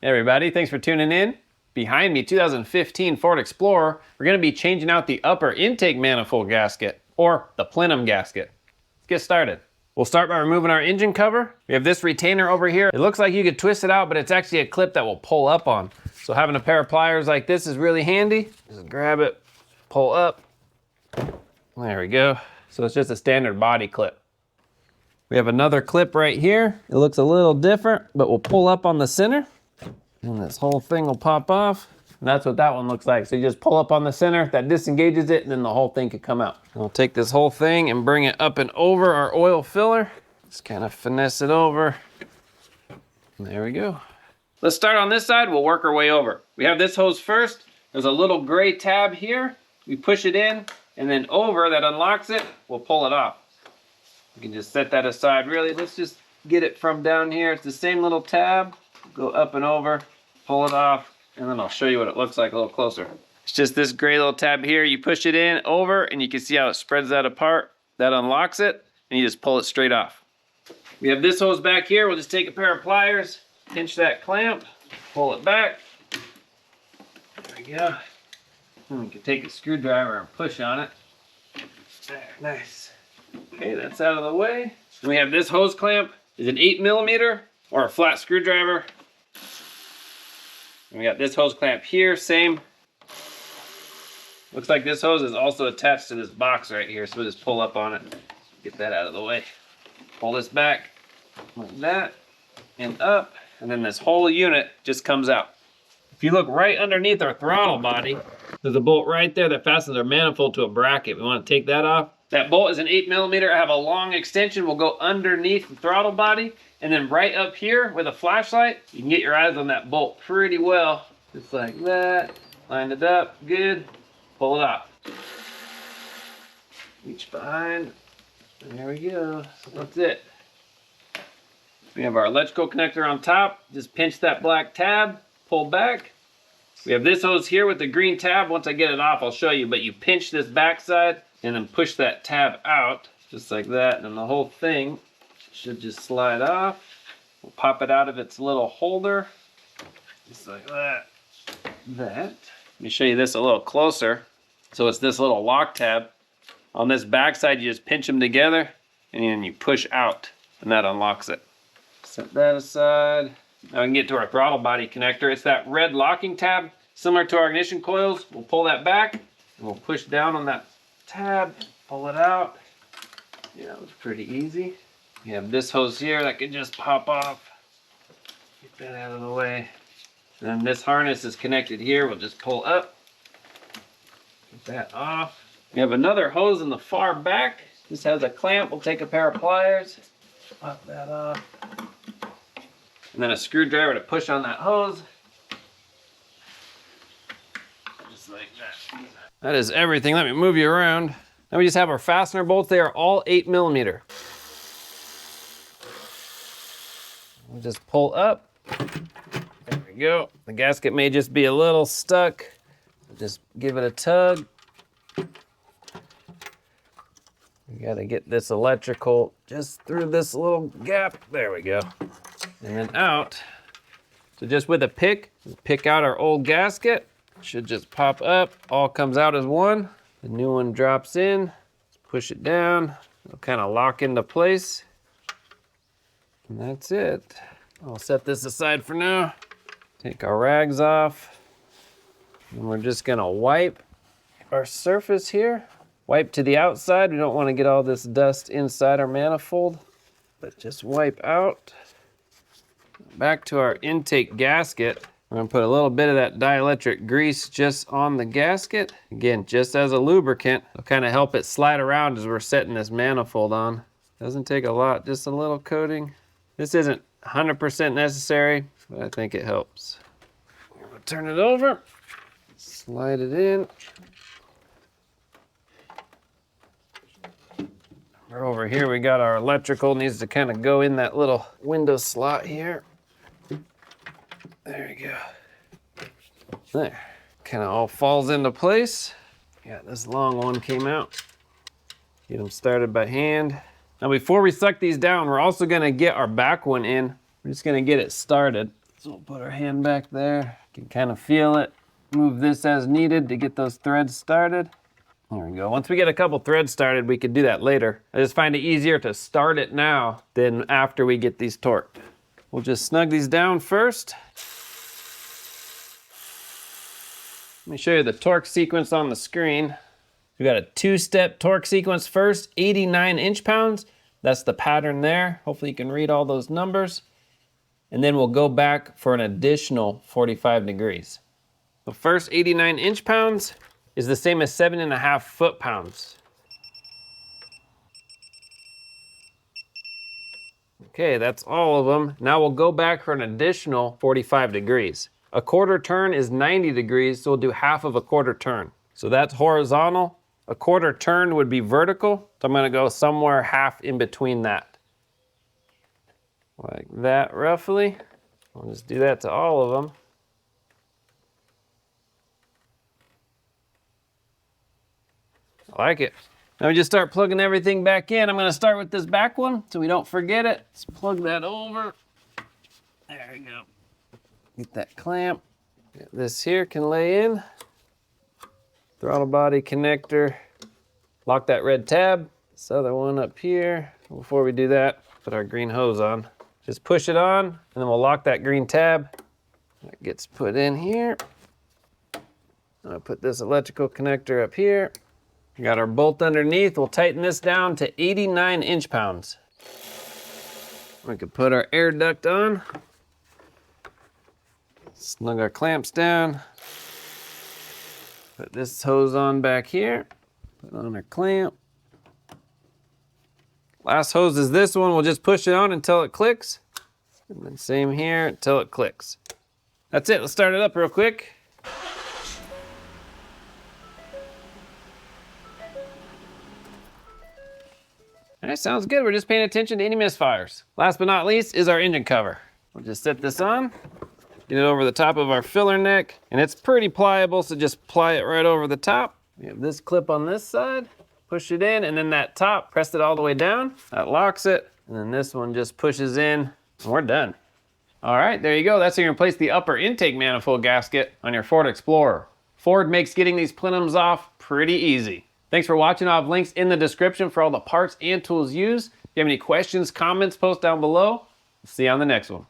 Hey everybody, thanks for tuning in. Behind me, 2015 Ford Explorer, we're going to be changing out the upper intake manifold gasket, or the plenum gasket. Let's get started. We'll start by removing our engine cover. We have this retainer over here. It looks like you could twist it out, but it's actually a clip that will pull up on. So having a pair of pliers like this is really handy. Just grab it, pull up. There we go. So it's just a standard body clip. We have another clip right here. It looks a little different, but we'll pull up on the center. And this whole thing will pop off. And that's what that one looks like. So you just pull up on the center, that disengages it, and then the whole thing could come out. And we'll take this whole thing and bring it up and over our oil filler. Just kind of finesse it over. And there we go. Let's start on this side, we'll work our way over. We have this hose first. There's a little gray tab here. We push it in, and then over, that unlocks it, we'll pull it off. You can just set that aside. Really, let's just get it from down here. It's the same little tab. Go up and over, pull it off, and then I'll show you what it looks like a little closer. It's just this gray little tab here. You push it in, over, and you can see how it spreads that apart. That unlocks it, and you just pull it straight off. We have this hose back here. We'll just take a pair of pliers, pinch that clamp, pull it back. There we go. And we can take a screwdriver and push on it. There, nice. Okay, that's out of the way. And we have this hose clamp. Is an 8mm or a flat screwdriver. And we got this hose clamp here, same. Looks like this hose is also attached to this box right here, so we'll just pull up on it. Get that out of the way. Pull this back like that and up, and then this whole unit just comes out. If you look right underneath our throttle body, there's a bolt right there that fastens our manifold to a bracket. We want to take that off. That bolt is an 8mm. I have a long extension. Will go underneath the throttle body. And then right up here with a flashlight, you can get your eyes on that bolt pretty well. Just like that. Line it up. Good. Pull it off. Reach behind. There we go. That's it. We have our electrical connector on top. Just pinch that black tab. Pull back. We have this hose here with the green tab. Once I get it off, I'll show you. But you pinch this backside and then push that tab out. Just like that. And then the whole thing should just slide off. We'll pop it out of its little holder. Just like that. Let me show you this a little closer. So it's this little lock tab. On this back side, you just pinch them together and then you push out and that unlocks it. Set that aside. Now we can get to our throttle body connector. It's that red locking tab, similar to our ignition coils. We'll pull that back and we'll push down on that tab, pull it out. Yeah, that was pretty easy. We have this hose here that can just pop off. Get that out of the way. And then this harness is connected here. We'll just pull up. Get that off. We have another hose in the far back. This has a clamp. We'll take a pair of pliers. Pop that off. And then a screwdriver to push on that hose. Just like that. That is everything. Let me move you around. Now we just have our fastener bolts. They are all 8mm. We'll just pull up. There we go. The gasket may just be a little stuck. Just give it a tug. We gotta get this electrical just through this little gap. There we go. And then out. So just with a pick out our old gasket. Should just pop up. All comes out as one. The new one drops in. Let's push it down. It'll kind of lock into place. And that's it. I'll set this aside for now. Take our rags off. And we're just gonna wipe our surface here. Wipe to the outside. We don't want to get all this dust inside our manifold, but just wipe out. Back to our intake gasket. We're gonna put a little bit of that dielectric grease just on the gasket. Again, just as a lubricant. It'll kind of help it slide around as we're setting this manifold on. Doesn't take a lot, just a little coating. This isn't 100% necessary, but I think it helps. We'll turn it over, slide it in. We're over here, we got our electrical, needs to kind of go in that little window slot here. There we go. There, kind of all falls into place. Yeah, this long one came out. Get them started by hand. Now before we suck these down, we're also gonna get our back one in. We're just gonna get it started. So we'll put our hand back there. You can kind of feel it. Move this as needed to get those threads started. There we go. Once we get a couple threads started, we could do that later. I just find it easier to start it now than after we get these torqued. We'll just snug these down first. Let me show you the torque sequence on the screen. We got a 2-step torque sequence first, 89 inch-pounds. That's the pattern there. Hopefully you can read all those numbers. And then we'll go back for an additional 45 degrees. The first 89 inch-pounds is the same as 7.5 foot-pounds. Okay, that's all of them. Now we'll go back for an additional 45 degrees. A quarter turn is 90 degrees, so we'll do half of a quarter turn. So that's horizontal. A quarter turn would be vertical, so I'm gonna go somewhere half in between that. Like that, roughly. I'll just do that to all of them. I like it. Now we just start plugging everything back in. I'm gonna start with this back one so we don't forget it. Let's plug that over. There we go. Get that clamp. This here can lay in. Throttle body connector. Lock that red tab. This other one up here. Before we do that, put our green hose on. Just push it on, and then we'll lock that green tab. That gets put in here. I'll put this electrical connector up here. We got our bolt underneath. We'll tighten this down to 89 inch-pounds. We can put our air duct on. Snug our clamps down. Put this hose on back here. Put on our clamp. Last hose is this one. We'll just push it on until it clicks. And then same here until it clicks. That's it. Let's start it up real quick. All right, sounds good. We're just paying attention to any misfires. Last but not least is our engine cover. We'll just set this on, get it over the top of our filler neck, and it's pretty pliable, so just ply it right over the top. We have this clip on this side, push it in, and then that top, press it all the way down. That locks it, and then this one just pushes in, and we're done. All right, there you go. That's how you replace the upper intake manifold gasket on your Ford Explorer. Ford makes getting these plenums off pretty easy. Thanks for watching. I'll have links in the description for all the parts and tools used. If you have any questions, comments, post down below. See you on the next one.